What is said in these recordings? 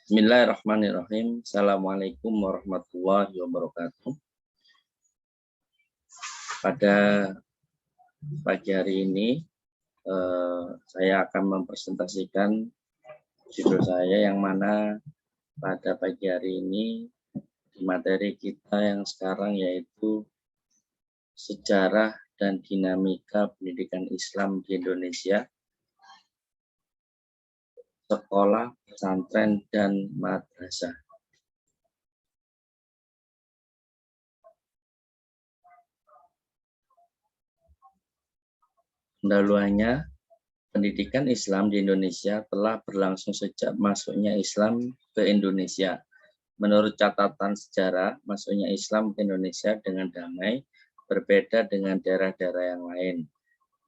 Bismillahirrahmanirrahim. Assalamualaikum warahmatullahi wabarakatuh. Pada pagi hari ini, saya akan mempresentasikan judul saya yang mana pada pagi hari ini di materi kita yang sekarang yaitu sejarah dan dinamika pendidikan Islam di Indonesia, sekolah, pesantren, dan madrasah. Pendahuluannya, pendidikan Islam di Indonesia telah berlangsung sejak masuknya Islam ke Indonesia. Menurut catatan sejarah, masuknya Islam ke Indonesia dengan damai berbeda dengan daerah-daerah yang lain.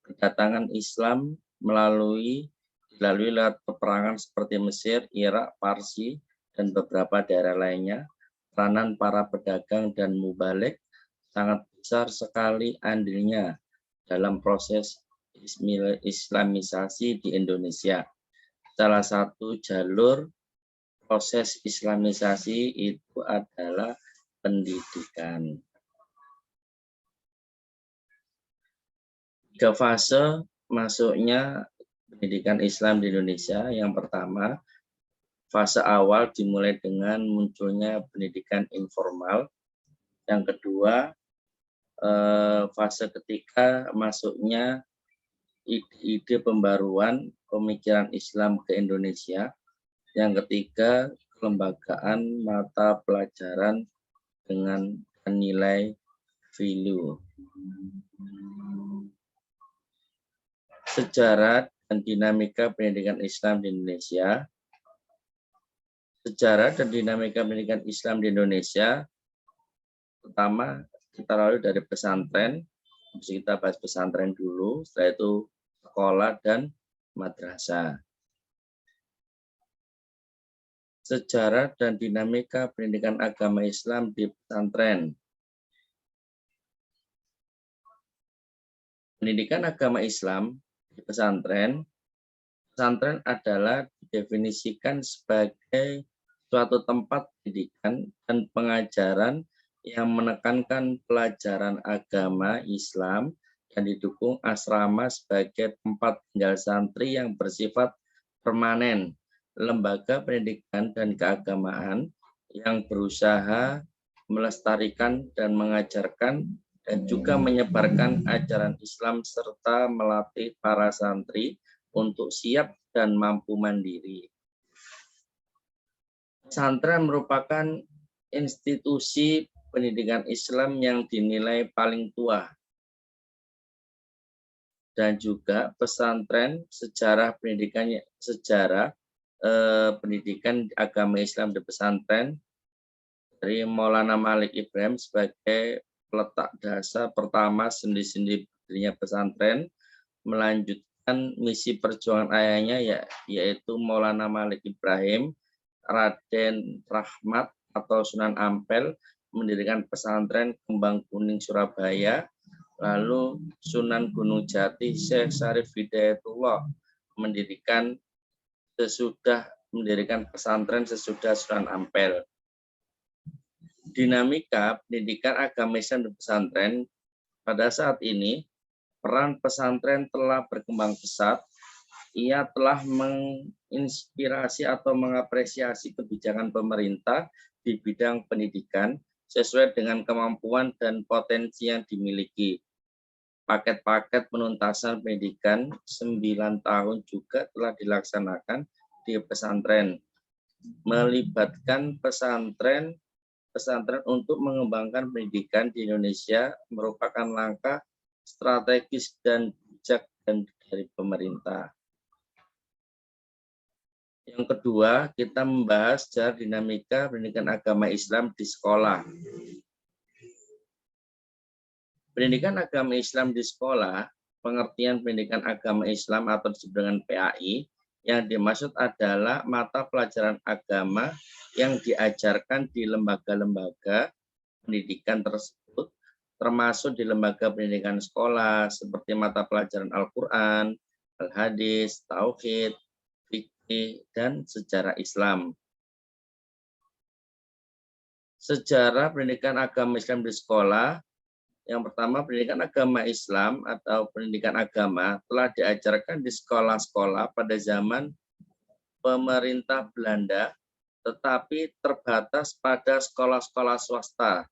Kedatangan Islam dilalui lewat peperangan seperti Mesir, Irak, Parsi, dan beberapa daerah lainnya. Peranan para pedagang dan mubalik sangat besar sekali andilnya dalam proses Islamisasi di Indonesia. Salah satu jalur proses Islamisasi itu adalah pendidikan. 3 fase masuknya pendidikan Islam di Indonesia. Yang pertama, fase awal dimulai dengan munculnya pendidikan informal. Yang kedua, fase ketika masuknya ide pembaruan pemikiran Islam ke Indonesia. Yang ketiga, kelembagaan mata pelajaran dengan nilai value. Sejarah dan dinamika pendidikan Islam di Indonesia. Sejarah dan dinamika pendidikan Islam di Indonesia, pertama kita lalui dari pesantren. Kita bahas pesantren dulu, setelah itu sekolah dan madrasah. Sejarah dan dinamika pendidikan agama Islam di pesantren. Pendidikan agama Islam di pesantren, pesantren adalah didefinisikan sebagai suatu tempat pendidikan dan pengajaran yang menekankan pelajaran agama Islam dan didukung asrama sebagai tempat tinggal santri yang bersifat permanen, lembaga pendidikan dan keagamaan yang berusaha melestarikan dan mengajarkan dan juga menyebarkan ajaran Islam serta melatih para santri untuk siap dan mampu mandiri. Pesantren merupakan institusi pendidikan Islam yang dinilai paling tua. Dan juga pesantren pendidikan agama Islam di pesantren dari Maulana Malik Ibrahim sebagai peletak dasar pertama sendi-sendi berdirinya pesantren, melanjutkan misi perjuangan ayahnya yaitu Maulana Malik Ibrahim, Raden Rahmat atau Sunan Ampel mendirikan pesantren Kembang Kuning Surabaya, lalu Sunan Gunung Jati Syekh Syarif Hidayatullah mendirikan pesantren sesudah Sunan Ampel. Dinamika pendidikan agama Islam di pesantren pada saat ini, peran pesantren telah berkembang pesat. Ia telah menginspirasi atau mengapresiasi kebijakan pemerintah di bidang pendidikan sesuai dengan kemampuan dan potensi yang dimiliki. Paket-paket penuntasan pendidikan 9 tahun juga telah dilaksanakan di pesantren, melibatkan pesantren untuk mengembangkan pendidikan di Indonesia merupakan langkah strategis dan bijak dari pemerintah. Yang kedua, kita membahas sejarah dinamika pendidikan agama Islam di sekolah. Pendidikan agama Islam di sekolah, pengertian pendidikan agama Islam atau disebut dengan PAI, yang dimaksud adalah mata pelajaran agama yang diajarkan di lembaga-lembaga pendidikan tersebut, termasuk di lembaga pendidikan sekolah, seperti mata pelajaran Al-Quran, Al-Hadis, Tauhid, Fikih, dan Sejarah Islam. Sejarah pendidikan agama Islam di sekolah. Yang pertama, pendidikan agama Islam atau pendidikan agama telah diajarkan di sekolah-sekolah pada zaman pemerintah Belanda, tetapi terbatas pada sekolah-sekolah swasta.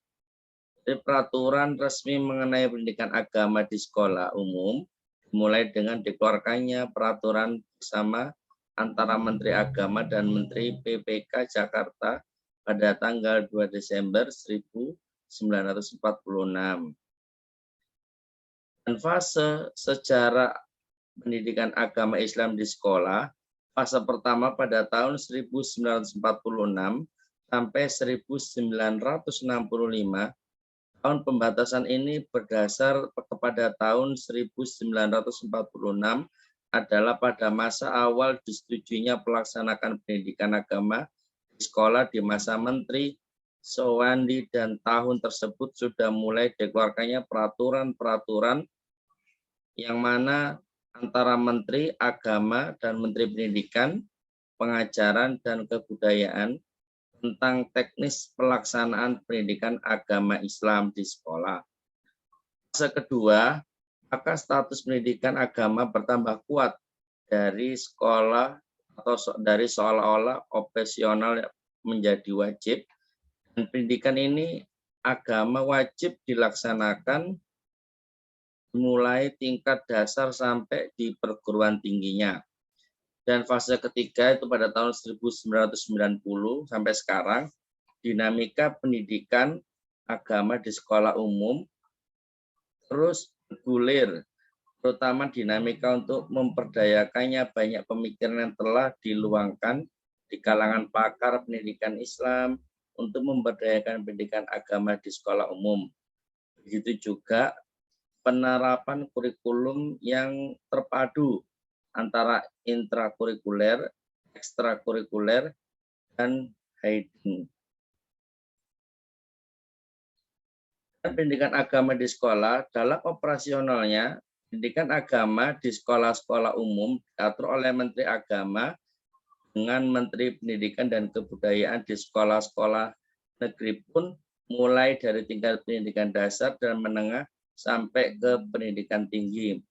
Jadi peraturan resmi mengenai pendidikan agama di sekolah umum mulai dengan dikeluarkannya peraturan bersama antara Menteri Agama dan Menteri PPK Jakarta pada tanggal 2 Desember 1946. Dan fase sejarah pendidikan agama Islam di sekolah, fase pertama pada tahun 1946 sampai 1965. Tahun pembatasan ini berdasar kepada tahun 1946 adalah pada masa awal disetujuinya pelaksanakan pendidikan agama di sekolah di masa Menteri Sowandi, dan tahun tersebut sudah mulai dikeluarkannya peraturan-peraturan yang mana antara Menteri Agama dan Menteri Pendidikan, Pengajaran, dan Kebudayaan tentang teknis pelaksanaan pendidikan agama Islam di sekolah. Fase kedua, maka status pendidikan agama bertambah kuat dari sekolah atau dari seolah-olah opsional menjadi wajib, dan pendidikan ini agama wajib dilaksanakan mulai tingkat dasar sampai di perguruan tingginya. Dan fase ketiga itu pada tahun 1990 sampai sekarang, dinamika pendidikan agama di sekolah umum terus bergulir, terutama dinamika untuk memperdayakannya banyak pemikiran yang telah diluangkan di kalangan pakar pendidikan Islam untuk memberdayakan pendidikan agama di sekolah umum. Begitu juga penerapan kurikulum yang terpadu antara intrakurikuler, ekstrakurikuler, dan hidden. Pendidikan agama di sekolah, dalam operasionalnya, pendidikan agama di sekolah-sekolah umum diatur oleh Menteri Agama dengan Menteri Pendidikan dan Kebudayaan di sekolah-sekolah negeri pun mulai dari tingkat pendidikan dasar dan menengah sampai ke pendidikan tinggi.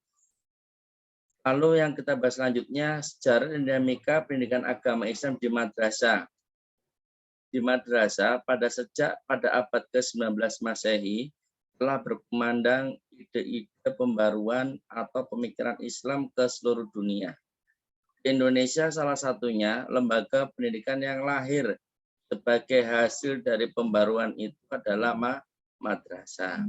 Lalu yang kita bahas selanjutnya, sejarah dan dinamika pendidikan agama Islam di madrasah. Di madrasah pada abad ke-19 Masehi telah berkumandang ide-ide pembaruan atau pemikiran Islam ke seluruh dunia. Di Indonesia salah satunya lembaga pendidikan yang lahir sebagai hasil dari pembaruan itu adalah madrasah.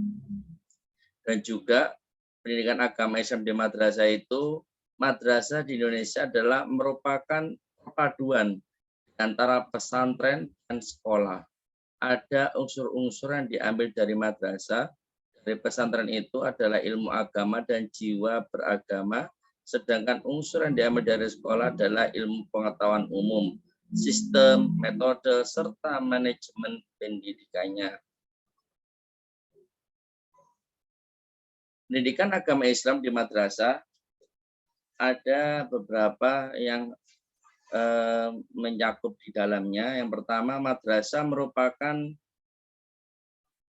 Dan juga pendidikan agama Islam di madrasah itu, madrasah di Indonesia adalah merupakan perpaduan antara pesantren dan sekolah. Ada unsur-unsur yang diambil dari madrasah. Dari pesantren itu adalah ilmu agama dan jiwa beragama, sedangkan unsur yang diambil dari sekolah adalah ilmu pengetahuan umum, sistem, metode, serta manajemen pendidikannya. Pendidikan agama Islam di madrasah ada beberapa yang mencakup di dalamnya. Yang pertama, madrasah merupakan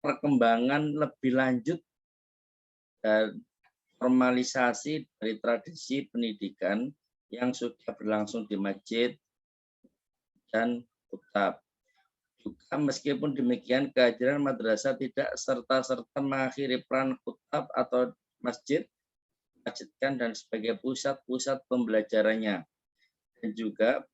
perkembangan lebih lanjut dan formalisasi dari tradisi pendidikan yang sudah berlangsung di masjid dan kutab. Juga meskipun demikian, kehadiran madrasah tidak serta-serta mengakhiri peran kutab atau masjid, dan sebagai pusat-pusat pembelajarannya. Dan juga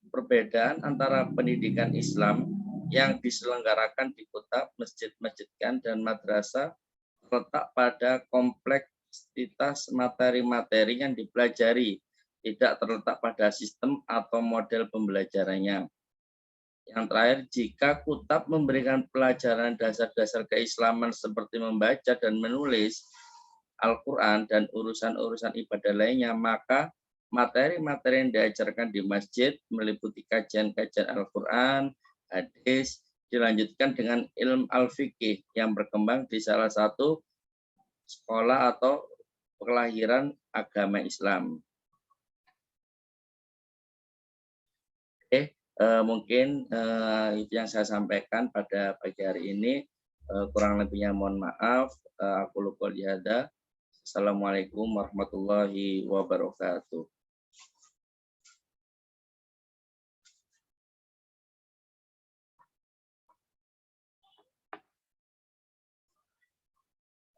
perbedaan antara pendidikan Islam yang diselenggarakan di kutab, masjid-masjid dan madrasah terletak pada kompleksitas materi-materi yang dipelajari, tidak terletak pada sistem atau model pembelajarannya. Yang terakhir, jika kutab memberikan pelajaran dasar-dasar keislaman seperti membaca dan menulis Al-Quran dan urusan-urusan ibadah lainnya, maka materi-materi yang diajarkan di masjid meliputi kajian-kajian Al-Quran, hadis, dilanjutkan dengan ilmu al-fiqih yang berkembang di salah satu sekolah atau kelahiran agama Islam. Mungkin itu yang saya sampaikan pada pagi hari ini. Kurang lebihnya mohon maaf. Aku lupa lihada. Assalamualaikum warahmatullahi wabarakatuh.